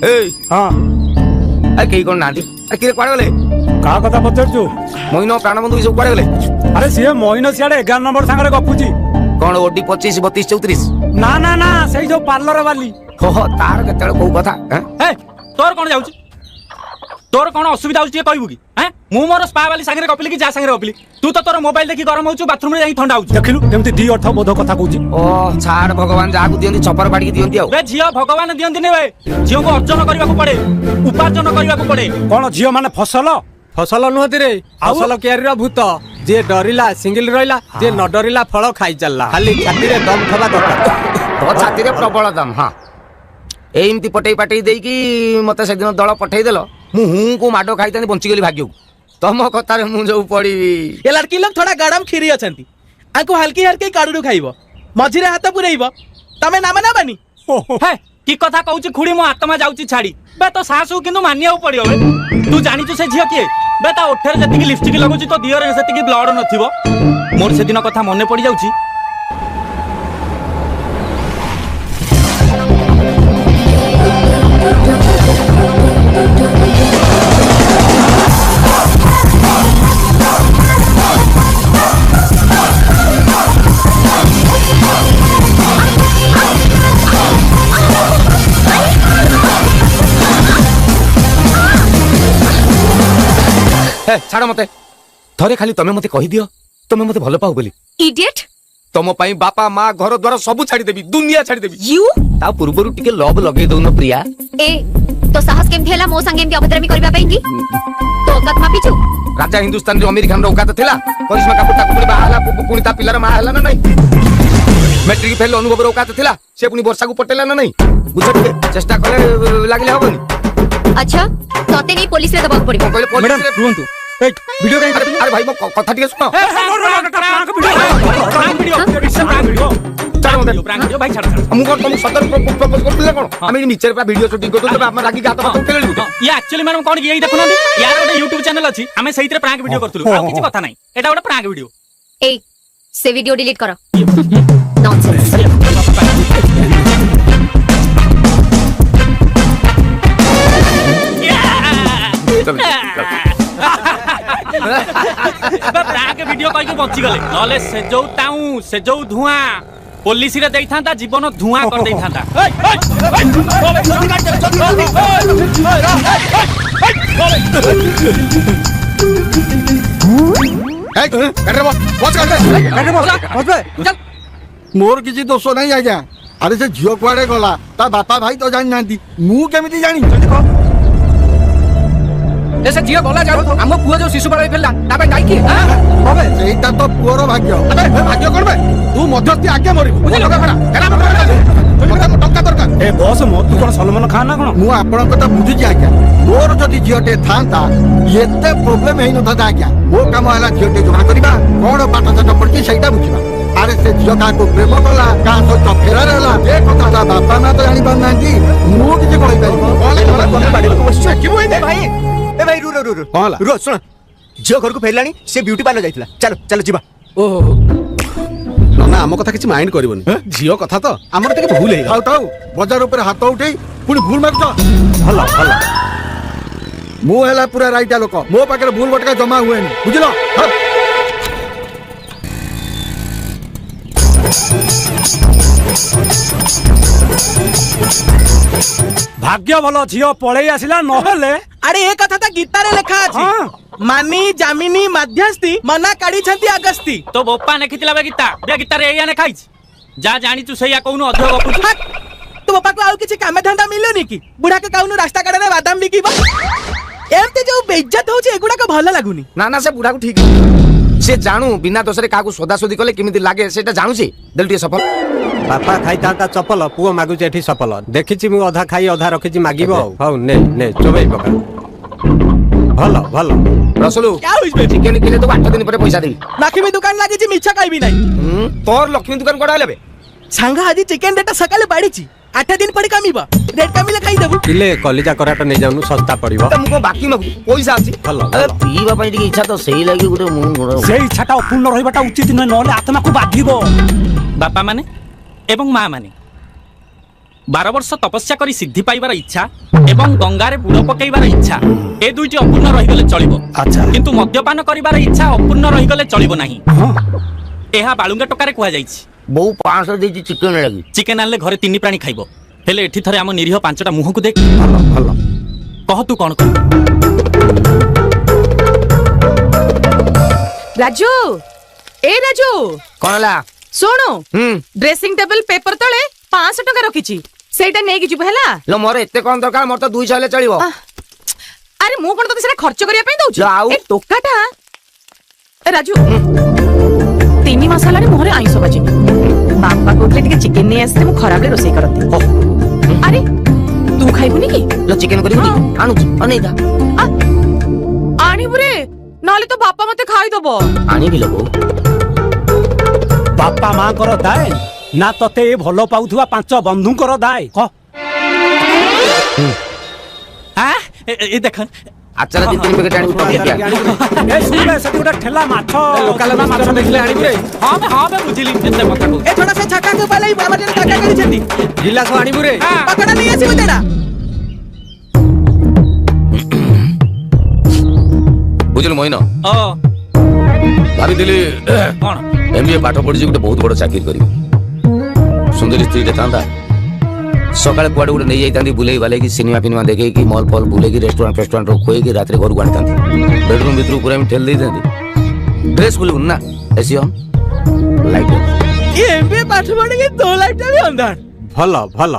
ए हाँ अरे कई कोन नांदी अरे किरे कुआडे गले का कथा पचारछु मोइन प्राणबंधु सब कुआडे गले अरे सी मोइन सियाड़े 11 नंबर सांगरे गपुची कौन ओडी 25 32 34 ना ना ना सेई जो पार्लर वाली हो तार केतळ को कथा ए तोर कोन जाउची तोर कोन असुविधा होची कहबू की हैं मु मोर स्पा वाली सांगरे गपिली की जा सांगरे गपिली तू तो तोर मोबाइल देखि गरम होछु बाथरूम रे जाई ठंडा होछु देखिलु केमती दी अर्थ बोध कथा कहूची ओ छाड़ भगवान जाकू दियंती छपर बाड़ी दियंती बे झियो भगवान दियंती ने बे झियो को अर्जन करबा को पड़े उपार्जन करबा को पड़े कोन झियो माने फसल नुहति रे फसल केयारी भूत जे डरिला सिंगल रहिला जे न डरिला फल खाई चलला खाली छाती रे दम थबा दरकार तो छाती रे प्रबल दम हां एमती पटई पाटई देई की मते से दिन दळ पठई देलो मु हूं को माडो खाइतनी बंची गेली भाग्य तम कथा रे मु जो पड़ी ये लड़की लोग थोड़ा गरम खीरी अछंती आको हल्की हल्की काडुडू खाइबो मझिरे हाथ पुरैबो तमे नाम ना बनी हे की कथा कहूची खुडी मो आत्मा जाउची छाड़ी बे तो सासु किंतु मानिया पड़ियो बे तू जानी छु से झियो के बे ता ओठर जति की लिपस्टिक लगुची तो दियर रे सेति की ब्लड नथिबो मोर से दिन कथा मने पड़ी जाउची छाड़ मते थरे खाली तमे मते कहि दियो तमे मते भलो पाउ बोली इडियट तम पई बापा माँ घर द्वार सब छाड़ी देबी दुनिया छाड़ी देबी यू ता पूर्वरु टिके लव लगे दउन प्रिया ए तो साहस केमथि हला मो संगे एमथि अभद्रामी करबा पई की तो औकात मापी छु राजा हिंदुस्तान जो अमीर खान रो औकात थिला करिश्मा कपूर ता पुनी बाहाला पुनी ता पिलार मा हला ना नहीं मैट्रिक फेल अनुभव रो औकात थिला से पुनी वर्षा को पटेला ना नहीं बुझ टिके चेष्टा करे लागले हबनी अच्छा तोते नहीं पुलिस रे दबाव पड़िबो कहले पुलिस मैडम रे रुहंतु ए वीडियो काई अरे भाई मो कथा टिके सुनो प्रांक वीडियो भाई छाड़ हम को तुम सदर प्रपोज करथिले कोन हम नीचे पे वीडियो शूटिंग करतो तबे हम रागी गात बात उठेले ये एक्चुअली मैडम कोन की देखुना यार गोटे YouTube चैनल अछि हमें सही रे प्रांक वीडियो करथुलु आ किछि कथा नै एटा गोटे प्रांक वीडियो ए से वीडियो डिलीट करो नॉनसेंस प्रांक वीडियो कहि के बच्ची गले नले से जो धुआं पुलिस रे देई थांता जीवन धुआं कर देई थांता मोर किसी दोष नहीं आज्ञा अरे से झील कुआड़े गला ता बापा भाई तो जानी नांती मु केमिति जानी ऐसे झील गला जाऊ हम पुआ जो शिशु बड़ाई फेला ताबे जाई की होबे एटा तो पुअर भाग्य अबे भाग्य करबे तू मध्यस्थी आगे मरिबु बुझे लगा खड़ा केना मत टंका दरकार ए बॉस मो तू कोन सलमान खान ना कोन मु आपन कथा बुझी आज्ञा मोर जदि झीलटे थांता एते प्रॉब्लम हेइ नथा आज्ञा मो काम हला झीलटे जोड़ा करबा कोन पाठ साठ पड़ची सेटा बुझिबा अरे से झील का को प्रेम कला का तो फेरार हला ए कथा बापा ना तो जानि पानांती मु किछ कहि पारिबो कोन बाड़ी को कि मोइ भाई ए भाई रू कोला रो सुन झील घर को फेरलानी से ब्यूटी पार्लर जाइतला चलो चलो जीवा ओहो ना आम कथा किछि माइंड करबोनी झील कथा तो हमर तके भूल हे थाउ थाउ बाजार ऊपर हाथ उठेई पुनी भूल मारछ भला भला मु हला पूरा राइटा लोक मो पाकर भूल बटका जमा हुएनी बुझलो भाग्य भलो झियो पळेई आसिला नहले अरे ए कथा त गीता रे लिखा अछि मानी जामिनी मध्यस्थी मना काढी छंती अगस्ती तो बोपा ने खितला बे गीता रे एया ने खाइछ जा जानी तू सही कहूनु अधो गपुछ तो बापा को आउ किछि काम धंदा मिलोनी की बुढ़ा के कहूनु रास्ता कड़े रे बादाम बिकीबो एमते जो बेइज्जत होछि एगुडा को भलो लागुनी ना ना से बुढ़ा को ठीक से जानू बिना दोसरे काकू सोदा सोदी कले केमिति लागे सेटा जानू से दिलटी सफल बापा खाई ताता चपल पुओ मागुचे एठी सफल देखिछि मु आधा खाई आधा रखिछि मागिबो हौ ने ने चोबई पका भलो भलो रसलू क्या होइबे चिकन किने तो 8 दिन पर पैसा देबी लाखी में दुकान लागी छी मिच्छा कहबी नाही तोर लक्ष्मी दुकान कोडा लेबे सांगा आदि चिकन रेट सकाले बाड़ीची 8 दिन पड़ी कमीबा रेट कमीले खाई देबू किले कलिजा कराट नै जाउनु सस्ता पड़िबो त मुको बाकी मगु पैसा अछि भलो अरे पीवा पई टिके इच्छा तो सही लागी गुटे मु से इच्छाटा अपूर्ण रहिबाटा उचित न नले आत्मा को बाधिबो बापा माने एवं माँ माने 12 ବର୍ଷ ତପସ୍ୟା କରି ସିଦ୍ଧି ପାଇବାର ଇଚ୍ଛା ଏବଂ ଗଙ୍ଗାରେ ବୁଡ଼ ପକେଇବାର ଇଚ୍ଛା ଏ ଦୁଇଟି ଅପୂର୍ଣ୍ଣ ରହିଗଲେ ଚଳିବ। ଆଚ୍ଛା। କିନ୍ତୁ ମଦ୍ୟପାନ କରିବାର ଇଚ୍ଛା ଅପୂର୍ଣ୍ଣ ରହିଗଲେ ଚଳିବ ନାହିଁ। ହଁ। ଏହା ବାଳୁଙ୍ଗା ଟୋକାରେ କୁହାଯାଇଛି। ବୋଉ 500 ଦେଇଛି ଚିକେନ ଲାଗି। ଚିକେନ ଆଣିଲେ ଘରେ 3 ପ୍ରାଣୀ ଖାଇବ, ହେଲେ ଏଠି ଥରେ ଆମ ନିରୀହ 5ଟା ମୁହଁକୁ ଦେଖ। ଭଲ ଭଲ। କହ ତୁ କଣ କହ। ରାଜୁ ଏ ରାଜୁ କଣ ହେଲା? ଶୁଣୁ ହୁଁ ଡ୍ରେସିଂ ଟେବୁଲ ପେପର ତଳେ 500 ଟଙ୍କା ରଖିଛି, ସେଇଟା ନେଇକି ଯିବୁ ହେଲା। लो ମୋର ଏତେ କଣ ଦରକାର? ମୋର ତ 200 ହେଲେ ଚଳିବ। ଆରେ ମୁଁ କଣ ତତେ ସେଟା ଖର୍ଚ୍ଚ କରିବା ପାଇଁ ଦଉଛି? ଆଉ? ଏ ଟୋକାଟା ଏ ରାଜୁ 3 ମାସ ହେଲାଣି ମୁହଁରେ ଆଇଁଷ ବାଜିନି। ବାପା କହୁଥିଲେ ଟିକେ ଚିକେନ ନେଇ ଆସିଲେ ମୁଁ ଖରାପରେ ରୋଷେଇ କରନ୍ତି। ଆରେ ତୁ ଖାଇବୁନି କି? लो ଚିକେନ କରିବୁ ନି? ଆଣୁଛି ଅନେଇଥା। ଆଣିବୁ ରେ, ନହେଲେ ତ ବାପା ମତେ ଖାଇଦବ। ଆଣିବି ଲୋ ବୋଉ। ବାପା ମାଙ୍କର ଦାୟ ନା ତତେ ଏ ଭଲ ପାଉଥିବା 5 ବନ୍ଧୁଙ୍କର ଦାୟ କହ। ଏ ଦେଖ ଆଚାର 2-3 ପ୍ୟାକେଟ ଆଣିବି ଟଙ୍କିଆ। ଏ ଶୁଣେ ସେଠି ଗୋଟେ ଠେଲା ମାଛ ଲୋକାଲ ମାଛ ଦେଖିଲେ ଆଣିବୁ ରେ। ହଁ ବେ ବୁଝିଲି କେତେ କଥା କହୁଛୁ। ଏ ଛୋଟ ସେ ଛକାକୁ ପାଲେଇ ବାବା ଜଣେ କାକା କରିଛନ୍ତି। ଗିଲାସ ଆଣିବୁ ରେ। ପାକଡା ନେଇ ଆସିବୁ ତେଡା। ବୁଝିଲୁ ମଇନ, ଓ ଭାବିଥିଲି କଣ MBA ପାଠ ପଢିଛି ଗୋଟେ ବହୁତ ବଡ ଚାକିରି କରିବି। ସୁନ୍ଦରୀ ସ୍ତ୍ରୀଟେ ଥାନ୍ତା, ସକାଳେ କୁଆଡେ ଗୋଟେ ନେଇ ଯାଇଥାନ୍ତି ବୁଲେଇ ବାଲେଇକି ସିନେମା ଫିନେମା ଦେଖେଇକି ମଲ୍ ଫଲ୍ ବୁଲେଇକି ରେଷ୍ଟୁରାଣ୍ଟ ଫେଷ୍ଟୁରାଣ୍ଟ ଖୁଏଇକି ରାତିରେ ଘରକୁ ଆଣିଥାନ୍ତି। ବେଡରୁମ୍ ଭିତରକୁ ପୁରା ଠେଲି ଦେଇଥାନ୍ତି। ଡ୍ରେସ୍ ବୁଲିବୁନି ନା, ଏସି ଅନ୍ ଲାଇଟ୍। ଏ ଏମବିଏ ପାଠ ପଢିକି ତୋ ଲାଇଫଟା ବି ଅନ୍ଧାର। ଭଲ ଭଲ।